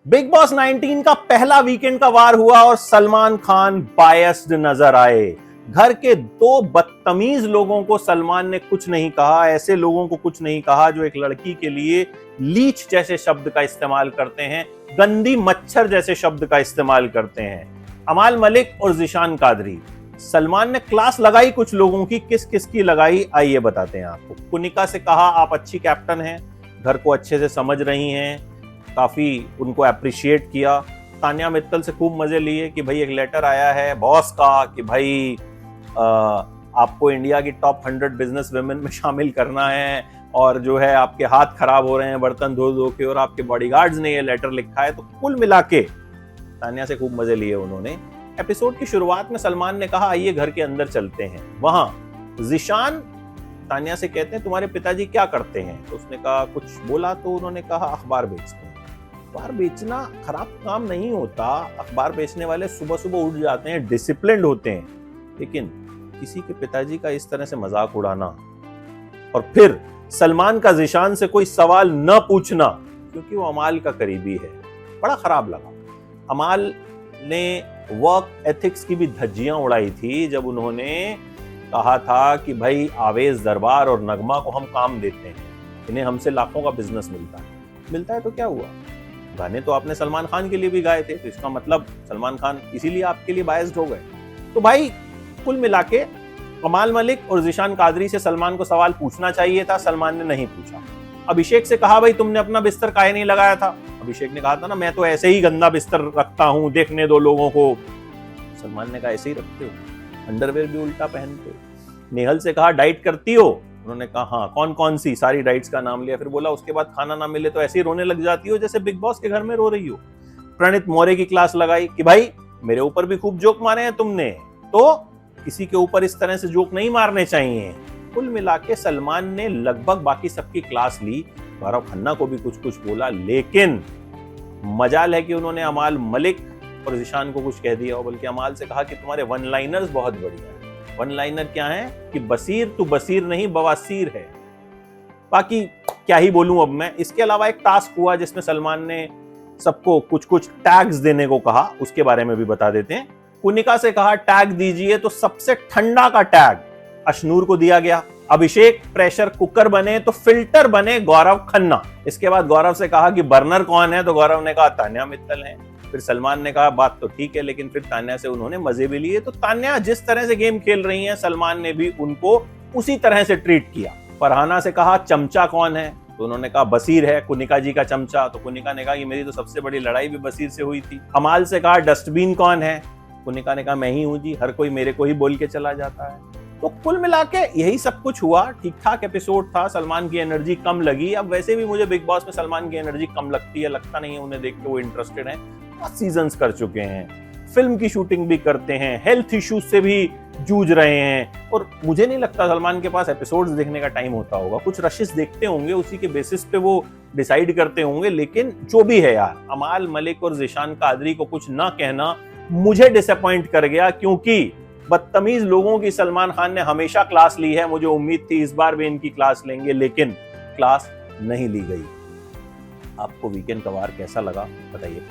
Big boss 19 का पहला weekend का वार हुआ और सलमान खान बायस्ड नजर आए। घर के दो बदतमीज लोगों को सलमान ने कुछ नहीं कहा, ऐसे लोगों को कुछ नहीं कहा जो एक लड़की के लिए लीच जैसे शब्द का इस्तेमाल करते हैं, गंदी मच्छर जैसे शब्द का इस्तेमाल करते हैं। अमाल मलिक और ज़ीशान कादरी। सलमान ने क्लास लगाई कुछ लोगों की, किस किस की लगाई आइए बताते हैं आपको। कुनिका से कहा आप अच्छी कैप्टन हैं, घर को अच्छे से समझ रही हैं, काफी उनको अप्रिशिएट किया। तान्या मित्तल से खूब मजे लिए कि भाई एक लेटर आया है बॉस का कि भाई आपको इंडिया की टॉप 100 बिजनेस वुमेन में शामिल करना है और जो है आपके हाथ खराब हो रहे हैं बर्तन धो धो के और आपके बॉडीगार्ड्स ने ये लेटर लिखा है। तो कुल मिला के तान्या से खूब मजे लिए उन्होंने। एपिसोड की शुरुआत में सलमान ने कहा आइए घर के अंदर चलते हैं। वहां ज़ीशान तान्या से कहते हैं तुम्हारे पिताजी क्या करते हैं, तो उसने कहा कुछ बोला, तो उन्होंने कहा अखबार बेचते हैं। अखबार बेचना खराब काम नहीं होता, अखबार बेचने वाले सुबह सुबह उठ जाते हैं, डिसिप्लिन्ड होते हैं, लेकिन किसी के पिताजी का इस तरह से मजाक उड़ाना और फिर सलमान का ज़ीशान से कोई सवाल न पूछना क्योंकि वो अमाल का करीबी है, बड़ा खराब लगा। अमाल ने वर्क एथिक्स की भी धज्जियां उड़ाई थी जब उन्होंने कहा था कि भाई आवेश दरबार और नगमा को हम काम देते हैं, इन्हें हमसे लाखों का बिजनेस मिलता है तो क्या हुआ। गाने तो आपने सलमान खान के लिए भी गाए थे, तो इसका मतलब सलमान खान इसीलिए आपके लिए बायस्ड हो गए। तो भाई कुल मिला के अमाल मलिक और ज़ीशान कादरी से सलमान को सवाल पूछना चाहिए था, सलमान ने नहीं पूछा। अभिषेक से कहा भाई तुमने अपना बिस्तर काहे नहीं लगाया था, अभिषेक ने कहा था ना मैं तो ऐसे ही गंदा बिस्तर रखता हूं, देखने दो लोगों को। सलमान ने कहा ऐसे ही रखते हो, अंडरवेयर भी उल्टा पहनते हो। नेहल से कहा डाइट करती हो, उन्होंने कहा हाँ, कौन कौन सी, सारी डाइट्स का नाम लिया। फिर बोला उसके बाद खाना ना मिले तो ऐसे ही रोने लग जाती हो जैसे बिग बॉस के घर में रो रही हो। प्रणीत मौर्य की क्लास लगाई कि भाई मेरे ऊपर भी खूब जोक मारे हैं तुमने, तो किसी के ऊपर इस तरह से जोक नहीं मारने चाहिए। कुल मिला के सलमान ने लगभग बाकी सबकी क्लास ली, गौरव खन्ना को भी कुछ कुछ बोला, लेकिन मजाल है कि उन्होंने अमाल मलिक और ज़ीशान को कुछ कह दिया, बल्कि अमाल से कहा कि तुम्हारे वन लाइनर्स बहुत बढ़िया है। वन लाइनर क्या है कि बसीर तू बसीर नहीं बवासीर है। बाकी क्या ही बोलूं अब मैं। इसके अलावा एक टास्क हुआ जिसमें सलमान ने सबको कुछ कुछ टैग्स देने को कहा, उसके बारे में भी बता देते हैं। कुनिका से कहा टैग दीजिए, तो सबसे ठंडा का टैग अशनूर को दिया गया। अभिषेक प्रेशर कुकर बने तो फिल्टर बने गौरव खन्ना। इसके बाद गौरव से कहा कि बर्नर कौन है, तो गौरव ने कहा तान्या मित्तल है। फिर सलमान ने कहा बात तो ठीक है, लेकिन फिर तान्या से उन्होंने मजे भी लिए। तो तान्या जिस तरह से गेम खेल रही हैं, सलमान ने भी उनको उसी तरह से ट्रीट किया। फरहाना से कहा चमचा कौन है, तो उन्होंने कहा बसीर है, कुनिका जी का चमचा। तो कुनिका ने कहा कि मेरी तो सबसे बड़ी लड़ाई भी बसीर से हुई थी। अमाल से कहा डस्टबिन कौन है, कुनिका ने कहा मैं ही हूं जी, हर कोई मेरे को ही बोल के चला जाता है। तो कुल मिला के यही सब कुछ हुआ। ठीक ठाक एपिसोड था, सलमान की एनर्जी कम लगी। अब वैसे भी मुझे बिग बॉस में सलमान की एनर्जी कम लगती है, लगता नहीं है उन्हें देख के वो इंटरेस्टेड है। सीजन्स कर चुके हैं, फिल्म की शूटिंग भी करते हैं, हेल्थ इश्यूज से भी जूझ रहे हैं, और मुझे नहीं लगता सलमान के पास एपिसोड्स देखने का टाइम होता होगा। कुछ रशेस देखते होंगे, उसी के बेसिस पे वो डिसाइड करते होंगे। लेकिन जो भी है यार, अमाल मलिक और ज़ीशान कादरी को कुछ ना कहना मुझे डिसअपॉइंट कर गया, क्योंकि बदतमीज लोगों की सलमान खान ने हमेशा क्लास ली है। मुझे उम्मीद थी इस बार भी इनकी क्लास लेंगे, लेकिन क्लास नहीं ली गई। आपको वीकेंड का वार कैसा लगा बताइए।